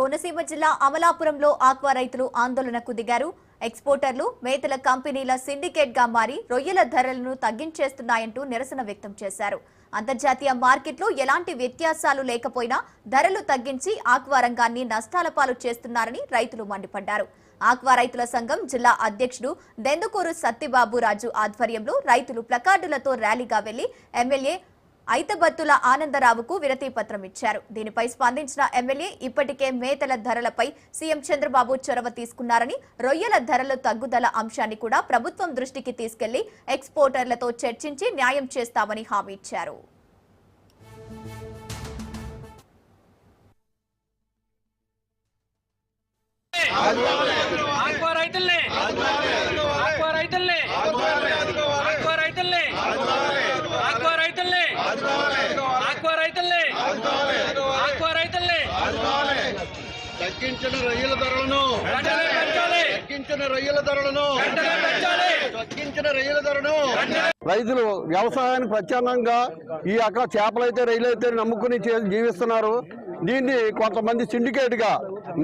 కోనసీమ జిల్లా అమలాపురంలో ఆక్వా రైతులు ఆందోళనకు దిగారు. ఎక్స్పోర్టర్లు మేతల కంపెనీల సిండికేట్ గా మారి రొయ్యల ధరలను తగ్గించేస్తున్నాయంటూ నిరసన వ్యక్తం చేశారు. అంతర్జాతీయ మార్కెట్లో ఎలాంటి వ్యత్యాసాలు లేకపోయినా ధరలు తగ్గించి ఆక్వా రంగాన్ని నష్టాల పాలు చేస్తున్నారని రైతులు మండిపడ్డారు. ఆక్వా రైతుల సంఘం జిల్లా అధ్యక్షుడు దెందుకూరు సత్తిబాబు రాజు ఆధ్వర్యంలో రైతులు ప్లకార్డులతో ర్యాలీగా వెళ్లి ఎమ్మెల్యే ఐతబత్తుల ఆనందరావుకు వినతి పత్రం ఇచ్చారు. దీనిపై స్పందించిన ఎమ్మెల్యే ఇప్పటికే మేతల ధరలపై సీఎం చంద్రబాబు చొరవ తీసుకున్నారని, రొయ్యల ధరల తగ్గుదల అంశాన్ని కూడా ప్రభుత్వం దృష్టికి తీసుకెళ్లి ఎక్స్పోర్టర్లతో చర్చించి న్యాయం చేస్తామని హామీ ఇచ్చారు. తగ్గించిన రొయ్యల ధరలను రైతులు వ్యవసాయానికి ప్రత్యామ్నాయంగా ఈ అక్కడ చేపలైతే రైలైతే నమ్ముకుని జీవిస్తున్నారు. దీన్ని కొంతమంది సిండికేట్ గా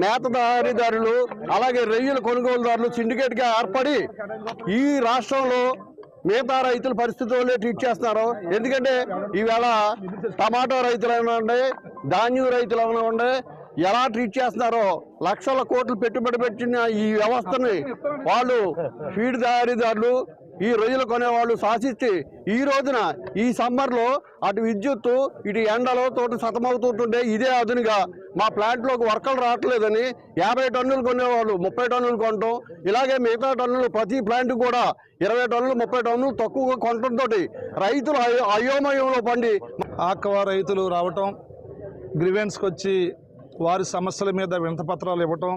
మేత తయారీదారులు అలాగే రొయ్యల కొనుగోలుదారులు సిండికేట్ గా ఏర్పడి ఈ రాష్ట్రంలో మిగతా రైతుల పరిస్థితుల్లో ట్రీట్ చేస్తున్నారు. ఎందుకంటే ఈవేళ టమాటో రైతులు ఉండే, ధాన్యం రైతులు ఉండే ఎలా ట్రీట్ చేస్తున్నారో, లక్షల కోట్లు పెట్టుబడి పెట్టిన ఈ వ్యవస్థని వాళ్ళు ఫీడ్ తయారీదారులు ఈ రొయ్యలు కొనేవాళ్ళు శాసిస్తే ఈ రోజున ఈ సమ్మర్లో అటు విద్యుత్తు ఇటు ఎండలో తోటి సతమవుతుంటుంటే ఇదే అదునుగా మా ప్లాంట్లోకి వర్కర్లు రావట్లేదని 50 టన్నులు కొనేవాళ్ళు 30 టన్నులు కొనటం, ఇలాగే మిగతా టన్నులు ప్రతి ప్లాంట్ కూడా 20 టన్నులు 30 టన్నులు తక్కువగా కొనటంతో రైతులు అయోమయంలో పండి ఆక్వా రైతులు రావటం, గ్రీవెన్స్కి వచ్చి వారి సమస్యల మీద వినతిపత్రాలు ఇవ్వటం,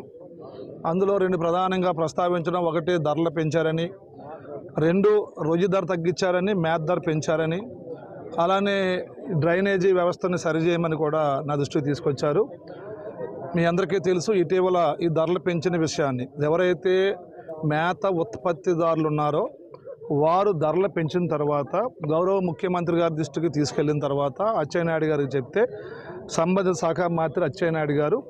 అందులో 2 ప్రధానంగా ప్రస్తావించడం. 1 ధరలు పెంచారని, 2 రొయ్య ధర తగ్గించారని, మేత ధర పెంచారని, అలానే డ్రైనేజీ వ్యవస్థను సరిచేయమని కూడా నా దృష్టికి తీసుకొచ్చారు. మీ అందరికీ తెలుసు ఇటీవల ఈ ధరలు పెంచిన విషయాన్ని. ఎవరైతే మేత ఉత్పత్తిదారులు ఉన్నారో వారు ధరలు పెంచిన తర్వాత గౌరవ ముఖ్యమంత్రి గారి దృష్టికి తీసుకెళ్లిన తర్వాత అచ్చెన్నాయుడు గారికి చెప్తే సంబంధిత శాఖ మంత్రి అచ్చెన్నాయుడు గారు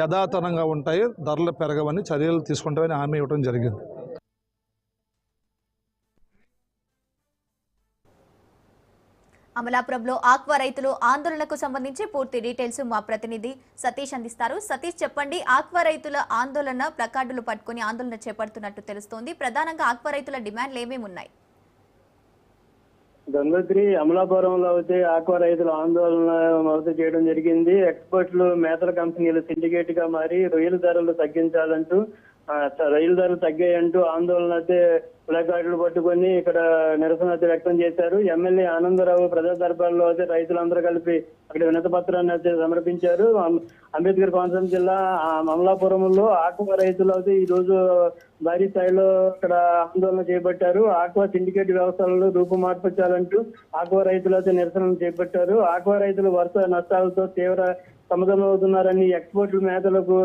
యథాతథంగా ఉంటాయి, ధరలు పెరగవని చర్యలు తీసుకుంటామని హామీ ఇవ్వడం జరిగింది. అమలాపురంలో ఆక్వా రైతులు ఆందోళనకు సంబంధించి పూర్తి డీటెయిల్స్ మా ప్రతినిధి సతీష్ అందిస్తారు. సతీష్, చెప్పండి, ఆక్వా రైతుల ఆందోళన ప్లకార్డులు పట్టుకుని ఆందోళన చేపడుతున్నట్టు తెలుస్తోంది. ప్రధానంగా ఆక్వా రైతుల డిమాండ్లు ఏమేమి ఉన్నాయి? గంగోత్రి, అమలాపురంలో అయితే ఆక్వా రైతులు ఆందోళన మొదలు చేయడం జరిగింది. ఎక్స్పోర్ట్లు మేతల కంపెనీలు సిండికేట్ గా మారి రొయ్యల ధరలు తగ్గించాలంటూ, రొయ్యల ధరలు తగ్గాయంటూ ఆందోళన అయితే ప్లకార్డులు పట్టుకొని ఇక్కడ నిరసన అయితే వ్యక్తం చేశారు. ఎమ్మెల్యే ఆనందరావు ప్రజా దర్బార్లో అయితే రైతులందరూ కలిపి అక్కడ వినతి పత్రాన్ని అయితే సమర్పించారు. అంబేద్కర్ కోనసీమ జిల్లా అమలాపురంలో ఆక్వా రైతులు అయితే ఈ రోజు భారీ స్థాయిలో ఇక్కడ ఆందోళన చేపట్టారు. ఆక్వా సిండికేట్ వ్యవస్థలను రూపుమార్పించాలంటూ ఆక్వా రైతులు అయితే నిరసనలు చేపట్టారు. ఆక్వా రైతులు వరుస నష్టాలతో తీవ్ర సముద్రమవుతున్నారని, ఎక్స్పోర్ట్ల మేతలకు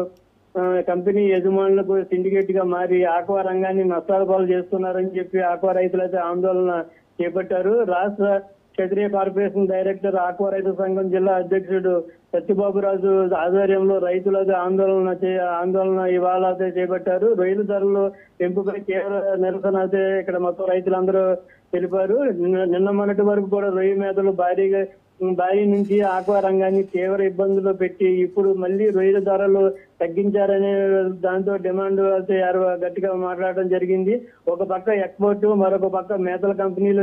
కంపెనీ యజమానులకు సిండికేట్ గా మారి ఆక్వా రంగాన్ని నష్టాల పాలు చేస్తున్నారని చెప్పి ఆక్వా రైతులైతే ఆందోళన చేపట్టారు. రాష్ట్ర క్షత్రియ కార్పొరేషన్ డైరెక్టర్, ఆక్వా రైతు సంఘం జిల్లా అధ్యక్షుడు సత్యబాబు రాజు ఆధ్వర్యంలో రైతులైతే ఆందోళన ఇవాళ అయితే చేపట్టారు. రొయ్యల ధరలు పెంపుపై తీవ్ర నిరసన అయితే ఇక్కడ మొత్తం రైతులందరూ తెలిపారు. నిన్న మొన్నటి వరకు కూడా రొయ్య మేతలు భారీ నుంచి ఆక్వా రంగాన్ని తీవ్ర ఇబ్బందులు పెట్టి ఇప్పుడు మళ్ళీ రొయ్యల ధరలు తగ్గించారనే దాంతో డిమాండ్ అయితే గట్టిగా మాట్లాడడం జరిగింది. ఒక పక్క ఎక్స్పోర్ట్, మరొక పక్క మేతల కంపెనీలు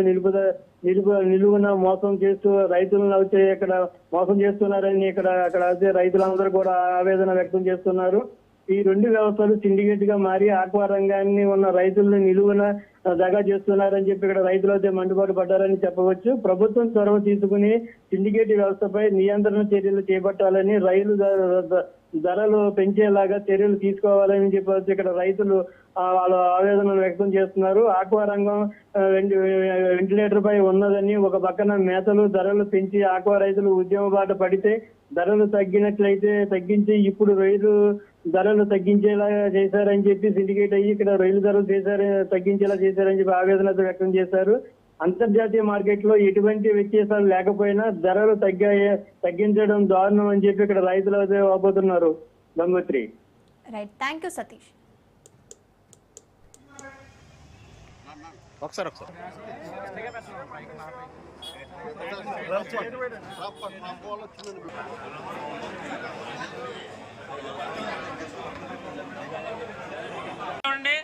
నిలువున మోసం చేస్తూ రైతులను అయితే ఇక్కడ మోసం చేస్తున్నారని అక్కడ అయితే రైతులందరూ కూడా ఆవేదన వ్యక్తం చేస్తున్నారు. ఈ 2 వ్యవస్థలు సిండికేట్ గా మారి ఆక్వా రంగాన్ని ఉన్న రైతులను నిలువున దగా చేస్తున్నారని చెప్పి ఇక్కడ రైతులు అయితే మండిపాటు పడ్డారని చెప్పవచ్చు. ప్రభుత్వం చొరవ తీసుకుని సిండికేట్ వ్యవస్థపై నియంత్రణ చర్యలు చేపట్టాలని, రైలు ధరలు పెంచేలాగా చర్యలు తీసుకోవాలని చెప్పి ఇక్కడ రైతులు వాళ్ళ ఆవేదన వ్యక్తం చేస్తున్నారు. ఆక్వా రంగం వెంటిలేటర్ పై ఉన్నదని, ఒక పక్కన మేతలు ధరలు పెంచి ఆక్వా రైతులు ఉద్యమ బాట పడితే ధరలు తగ్గించి ఇప్పుడు రొయ్యలు ధరలు తగ్గించేలా చేశారని చెప్పి సిండికేట్ అయ్యి ఇక్కడ రొయ్యల ధరలు తగ్గించేలా చేశారని చెప్పి ఆవేదన వ్యక్తం చేశారు. అంతర్జాతీయ మార్కెట్ లో ఎటువంటి వ్యత్యాసాలు లేకపోయినా ధరలు తగ్గించడం దారుణం అని చెప్పి ఇక్కడ రైతులు అయితే వాపోతున్నారు. Gangotri. Right, thank you Satish. ఒకసారి చూడండి,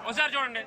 ఒకసారి చూడండి.